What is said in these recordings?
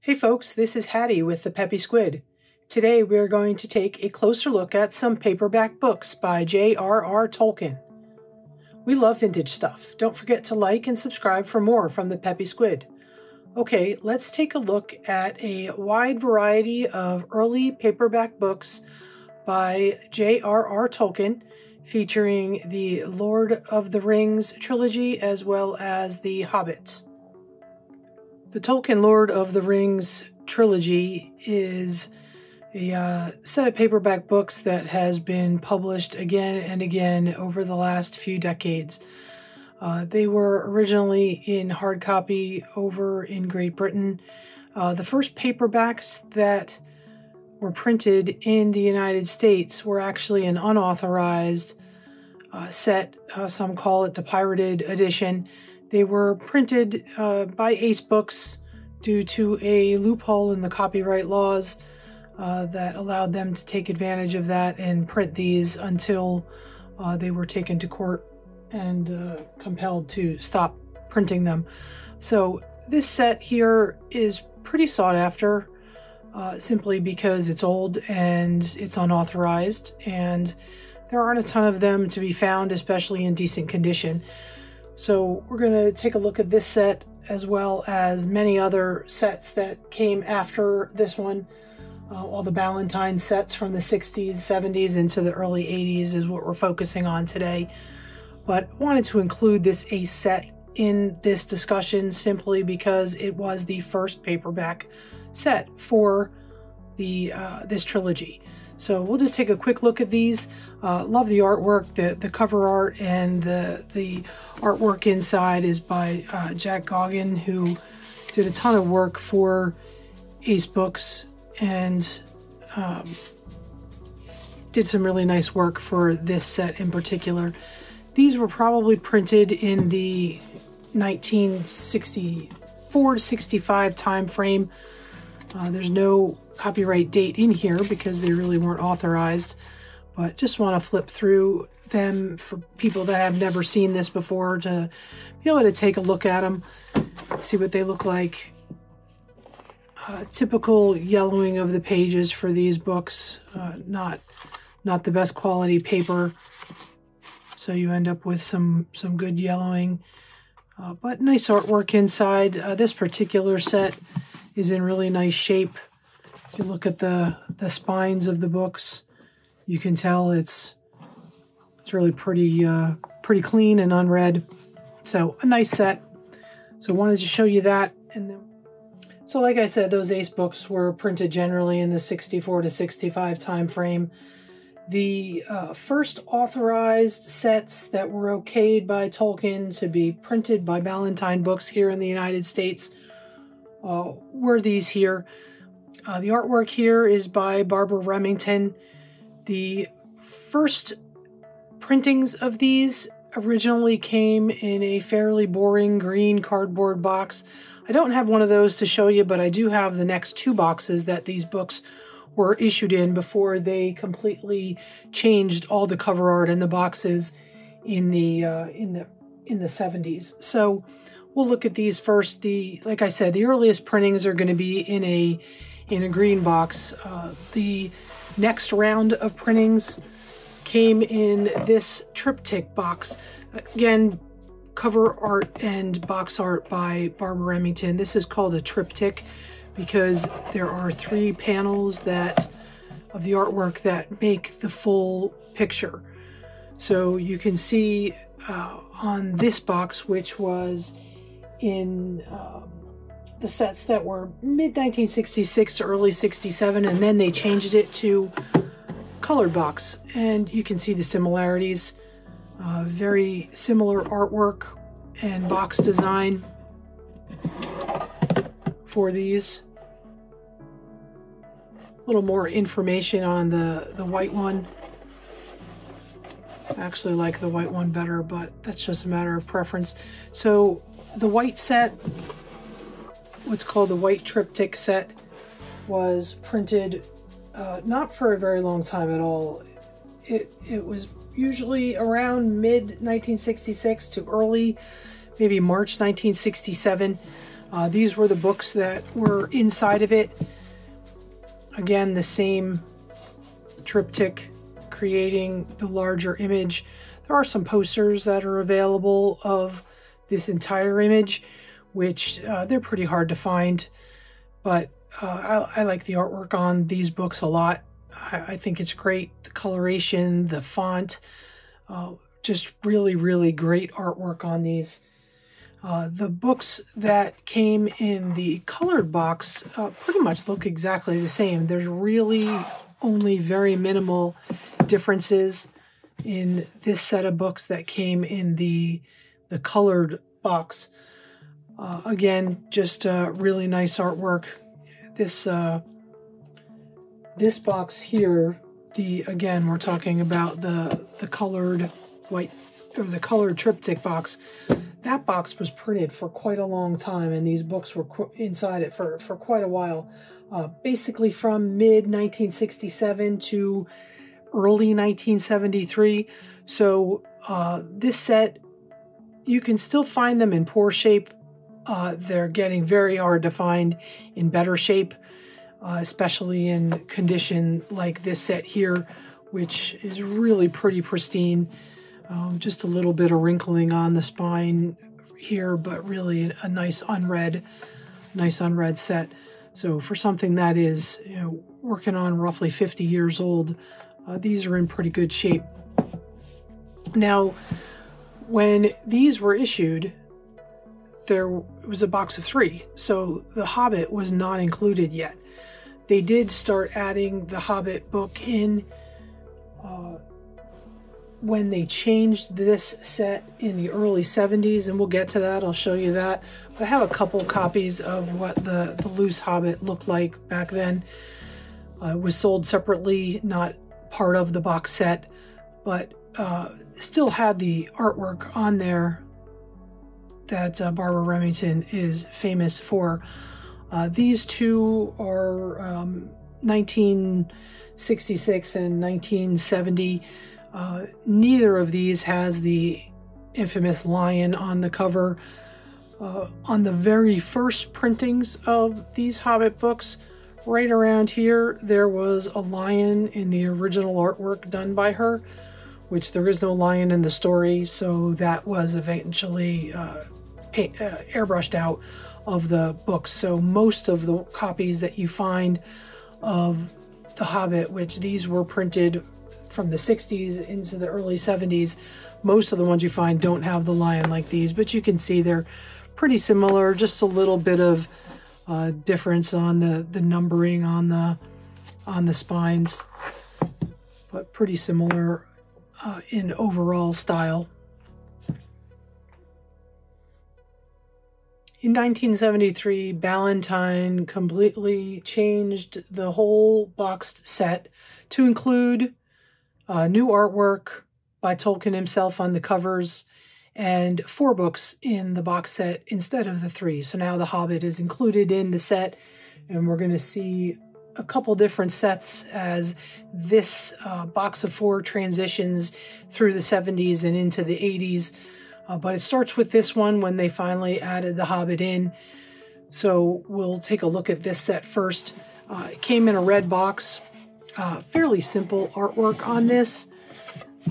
Hey folks, this is Hattie with the Peppy Squid. Today we are going to take a closer look at some paperback books by J.R.R. Tolkien. We love vintage stuff. Don't forget to like and subscribe for more from the Peppy Squid. Okay, let's take a look at a wide variety of early paperback books by J.R.R. Tolkien, featuring the Lord of the Rings trilogy as well as the Hobbit. The Tolkien Lord of the Rings trilogy is a set of paperback books that has been published again and again over the last few decades. They were originally in hard copy over in Great Britain. The first paperbacks that were printed in the United States were actually an unauthorized set. Some call it the pirated edition. They were printed by Ace Books due to a loophole in the copyright laws that allowed them to take advantage of that and print these until they were taken to court and compelled to stop printing them. So this set here is pretty sought after simply because it's old and it's unauthorized, and there aren't a ton of them to be found, especially in decent condition. So we're going to take a look at this set as well as many other sets that came after this one. All the Ballantine sets from the 60s, 70s into the early 80s is what we're focusing on today. But I wanted to include this Ace set in this discussion simply because it was the first paperback set for this trilogy. So we'll just take a quick look at these. Love the artwork, the cover art, and the artwork inside is by Jack Goggin, who did a ton of work for Ace Books and did some really nice work for this set in particular. These were probably printed in the 1964 to 65 time frame. There's no copyright date in here because they really weren't authorized, but just want to flip through them for people that have never seen this before to be able to take a look at them, see what they look like. Typical yellowing of the pages for these books, not the best quality paper, so you end up with some good yellowing, but nice artwork inside. This particular set is in really nice shape. If you look at the spines of the books, you can tell it's really pretty clean and unread. So a nice set. So I wanted to show you that. And then, so like I said, those Ace books were printed generally in the 64 to 65 time frame. The first authorized sets that were okayed by Tolkien to be printed by Ballantine Books here in the United States were these here. The artwork here is by Barbara Remington. The first printings of these originally came in a fairly boring green cardboard box. I don't have one of those to show you, but I do have the next two boxes that these books were issued in before they completely changed all the cover art in the boxes in the 70s. So we'll look at these first. Like I said, the earliest printings are going to be in a green box. The next round of printings came in this Triptych Box. Again, cover art and box art by Barbara Remington. This is called a triptych because there are 3 panels of the artwork that make the full picture. So you can see on this box, which was in the sets that were mid-1966 to early 67, and then they changed it to colored box, and you can see the similarities. Very similar artwork and box design for these. A little more information on the white one. I actually like the white one better, but that's just a matter of preference. So the white set, what's called the white triptych set, was printed not for a very long time at all. It was usually around mid-1966 to early, maybe March 1967. These were the books that were inside of it. Again, the same triptych creating the larger image. There are some posters that are available of this entire image, which they're pretty hard to find, but I like the artwork on these books a lot. I think it's great. The coloration, the font, just really, really great artwork on these. The books that came in the colored box pretty much look exactly the same. There's really only very minimal differences in this set of books that came in the colored box. Again, just really nice artwork. This box here, again, we're talking about the colored white, or the colored triptych box. That box was printed for quite a long time, and these books were inside it for quite a while. Basically from mid-1967 to early 1973. So this set, you can still find them in poor shape. They're getting very hard to find in better shape, especially in condition like this set here, which is really pretty pristine. Just a little bit of wrinkling on the spine here, but really a nice unread set. So for something that is, working on roughly 50 years old, these are in pretty good shape. Now, when these were issued, there was a box of 3, so The Hobbit was not included yet. They did start adding the Hobbit book in when they changed this set in the early 70s, and we'll get to that. I'll show you that. But I have a couple copies of what the loose Hobbit looked like back then. It was sold separately, not part of the box set, but still had the artwork on there that Barbara Remington is famous for. These two are 1966 and 1970. Neither of these has the infamous lion on the cover. On the very first printings of these Hobbit books, right around here, there was a lion in the original artwork done by her, which there is no lion in the story, so that was eventually airbrushed out of the books. So most of the copies that you find of The Hobbit, which these were printed from the 60s into the early 70s, most of the ones you find don't have the lion like these, but you can see they're pretty similar, just a little bit of difference on the numbering on the spines, but pretty similar in overall style. In 1973, Ballantine completely changed the whole boxed set to include new artwork by Tolkien himself on the covers and 4 books in the box set instead of the 3. So now The Hobbit is included in the set, and we're going to see a couple different sets as this box of 4 transitions through the 70s and into the 80s. But it starts with this one when they finally added The Hobbit in. So we'll take a look at this set first. It came in a red box. Fairly simple artwork on this.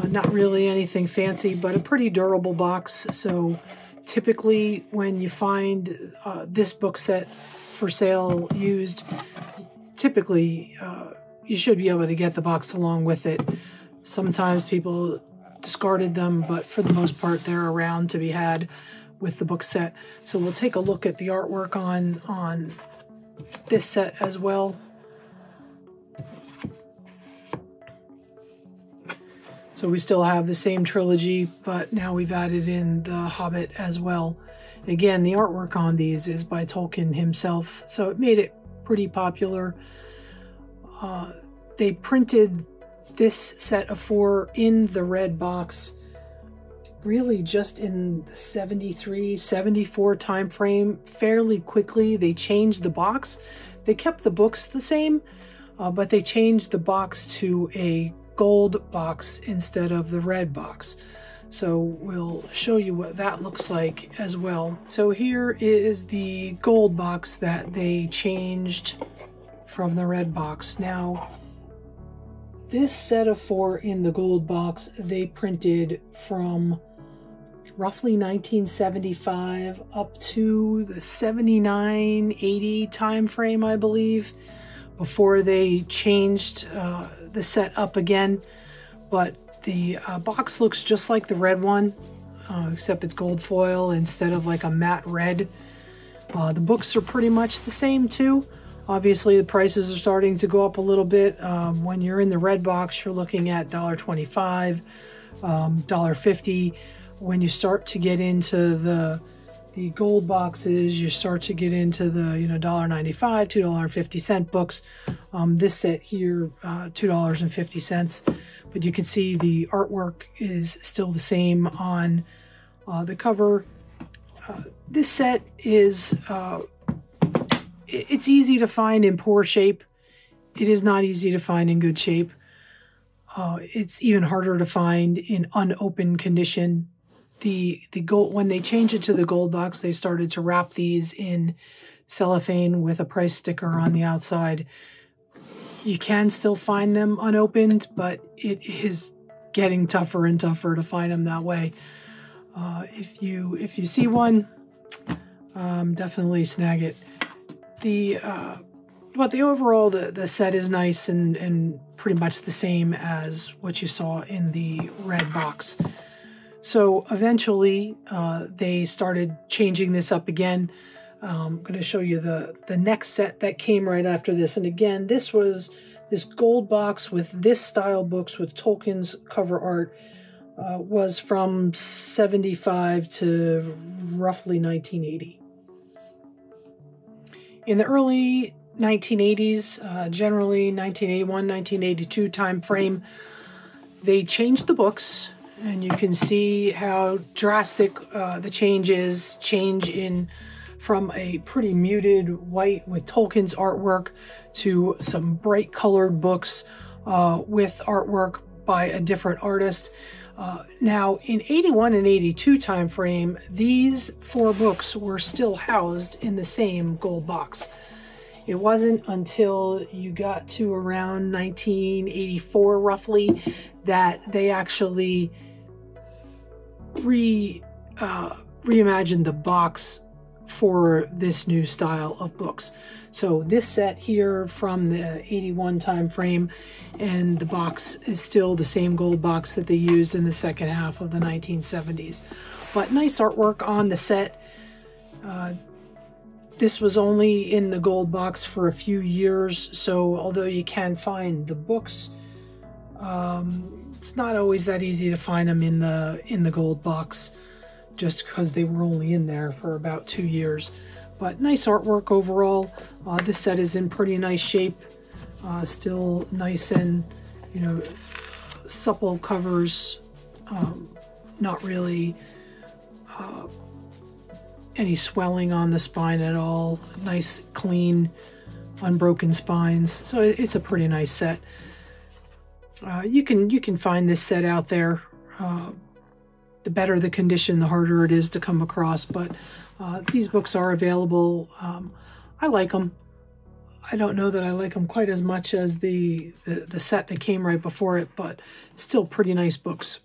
Not really anything fancy, but a pretty durable box. So typically when you find this book set for sale used, typically you should be able to get the box along with it. Sometimes people discarded them, but for the most part they're around to be had with the book set. So we'll take a look at the artwork on this set as well. So we still have the same trilogy, but now we've added in The Hobbit as well. Again, the artwork on these is by Tolkien himself, so it made it pretty popular. They printed this set of 4 in the red box really just in the 73, 74 time frame. Fairly quickly they changed the box. They kept the books the same, but they changed the box to a gold box instead of the red box. So we'll show you what that looks like as well. So here is the gold box that they changed from the red box. Now, this set of 4 in the gold box, they printed from roughly 1975 up to the 79-80 time frame, I believe, before they changed the set up again. But the box looks just like the red one, except it's gold foil instead of like a matte red. The books are pretty much the same too. Obviously, the prices are starting to go up a little bit. When you're in the red box, you're looking at $1.25, $1.50. When you start to get into the gold boxes, you start to get into the $1.95, $2.50 books. This set here, $2.50. But you can see the artwork is still the same on the cover. This set is it's easy to find in poor shape. It is not easy to find in good shape. It's even harder to find in unopened condition. The gold, when they changed it to the gold box, they started to wrap these in cellophane with a price sticker on the outside. You can still find them unopened, but it is getting tougher and tougher to find them that way. If you see one, definitely snag it. But the overall, the set is nice and pretty much the same as what you saw in the red box. So eventually, they started changing this up again. I'm going to show you the next set that came right after this. And again, this was this gold box with this style books with Tolkien's cover art, was from 75 to roughly 1980. In the early 1980s, generally 1981, 1982 time frame, they changed the books. And you can see how drastic the change is. Change in from a pretty muted white with Tolkien's artwork to some bright colored books with artwork by a different artist. Now, in 81 and 82 time frame, these 4 books were still housed in the same gold box. It wasn't until you got to around 1984, roughly, that they actually reimagined the box for this new style of books. So this set here from the 81 time frame, and the box is still the same gold box that they used in the second half of the 1970s. But nice artwork on the set. This was only in the gold box for a few years, so although you can find the books, it's not always that easy to find them in the gold box, just because they were only in there for about 2 years. But nice artwork overall. This set is in pretty nice shape, still nice and supple covers, not really any swelling on the spine at all. Nice, clean, unbroken spines. So it's a pretty nice set. You can find this set out there. The better the condition, the harder it is to come across. But these books are available. I like them. I don't know that I like them quite as much as the set that came right before it, but still pretty nice books.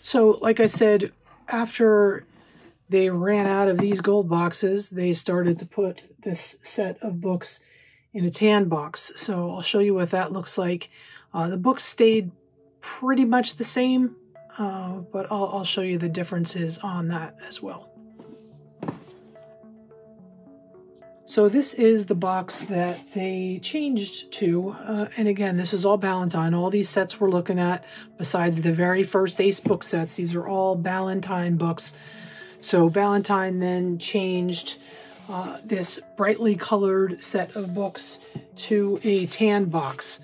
So, like I said, after they ran out of these gold boxes, they started to put this set of books in a tan box. So I'll show you what that looks like. The books stayed pretty much the same, but I'll show you the differences on that as well. So this is the box that they changed to, and again, this is all Ballantine. All these sets we're looking at, besides the very first Ace book sets, these are all Ballantine books. So Ballantine then changed this brightly colored set of books to a tan box.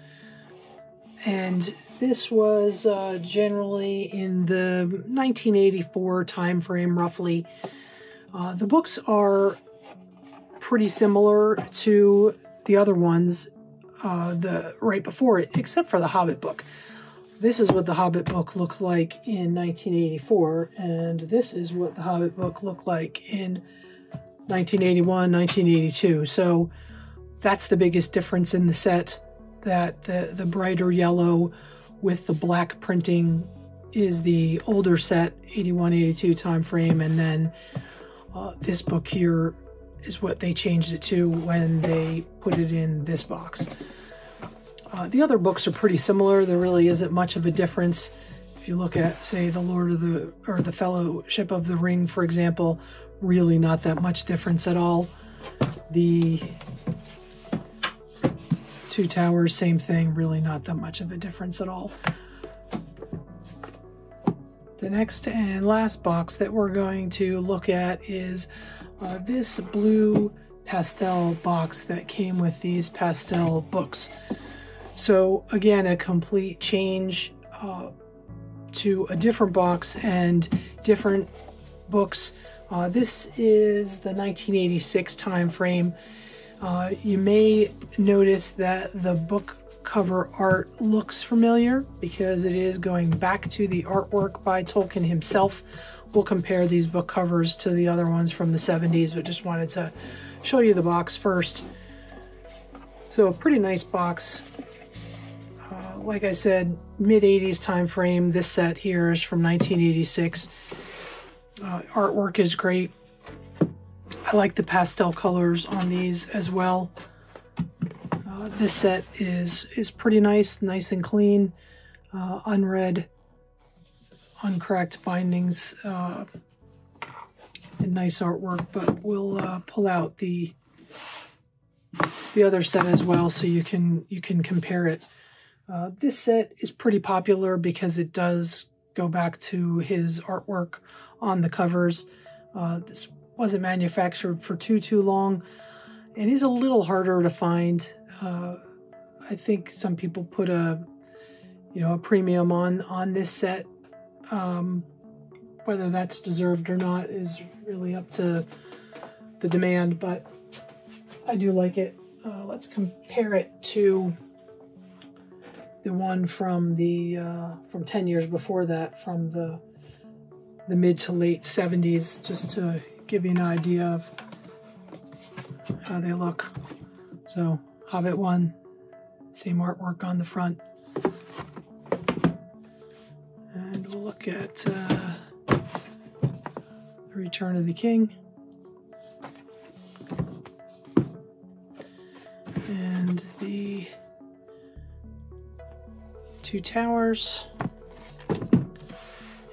And this was generally in the 1984 time frame, roughly. The books are pretty similar to the other ones right before it, except for the Hobbit book. This is what the Hobbit book looked like in 1984, and this is what the Hobbit book looked like in 1981, 1982. So that's the biggest difference in the set, that the brighter yellow with the black printing is the older set, 81, 82 time frame, and then this book here is what they changed it to when they put it in this box. The other books are pretty similar. There really isn't much of a difference. If you look at, say, the Fellowship of the Ring, for example, really not that much difference at all. The Two Towers, same thing, really not that much of a difference at all. The next and last box that we're going to look at is this blue pastel box that came with these pastel books. So again, a complete change to a different box and different books. This is the 1986 time frame. You may notice that the book cover art looks familiar because it is going back to the artwork by Tolkien himself. We'll compare these book covers to the other ones from the 70s, but just wanted to show you the box first. So a pretty nice box. Like I said, mid-80s time frame. This set here is from 1986. Artwork is great. I like the pastel colors on these as well. This set is pretty nice and clean, unread, uncracked bindings, and nice artwork. But we'll pull out the other set as well, so you can compare it. This set is pretty popular because it does go back to his artwork on the covers. This wasn't manufactured for too long. It is a little harder to find. I think some people put a premium on this set. Whether that's deserved or not is really up to the demand, but I do like it. Let's compare it to the one from 10 years before that, from the mid to late 70s, just to give you an idea of how they look. So Hobbit 1, same artwork on the front. And we'll look at the Return of the King. And the Two Towers.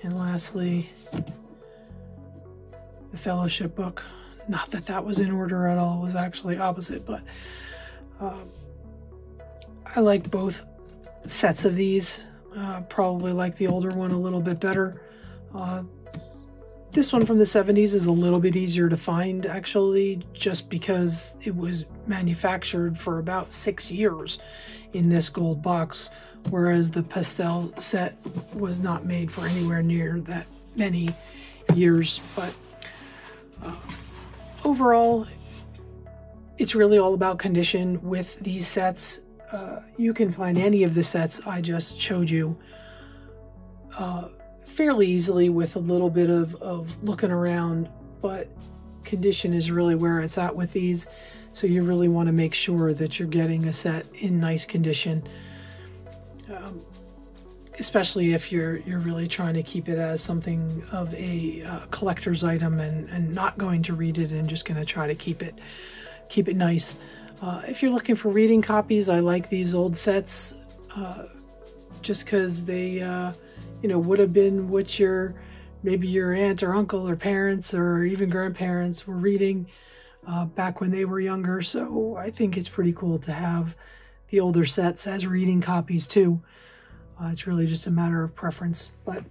And lastly, the Fellowship book. Not that that was in order at all, it was actually opposite, but I like both sets of these. Probably like the older one a little bit better. This one from the 70s is a little bit easier to find, actually, just because it was manufactured for about 6 years in this gold box, whereas the pastel set was not made for anywhere near that many years. But overall, it's really all about condition with these sets. You can find any of the sets I just showed you fairly easily with a little bit of looking around, but condition is really where it's at with these. So you really want to make sure that you're getting a set in nice condition, especially if you're really trying to keep it as something of a collector's item and not going to read it and just going to try to keep it nice. If you're looking for reading copies, I like these old sets just because they would have been what maybe your aunt or uncle or parents or even grandparents were reading back when they were younger. So I think it's pretty cool to have the older sets as reading copies too. It's really just a matter of preference. But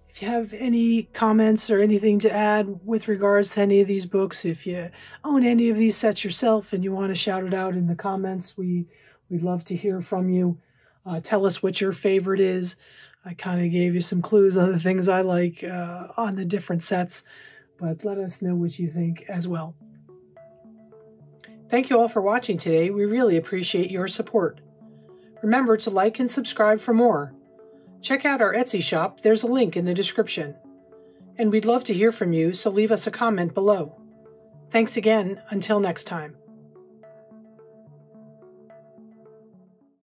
if you have any comments or anything to add with regards to any of these books, if you own any of these sets yourself and you want to shout it out in the comments, we'd love to hear from you. Tell us what your favorite is. I kind of gave you some clues on the things I like on the different sets, but let us know what you think as well. Thank you all for watching today. We really appreciate your support. Remember to like and subscribe for more. Check out our Etsy shop, there's a link in the description. And we'd love to hear from you, so leave us a comment below. Thanks again, until next time.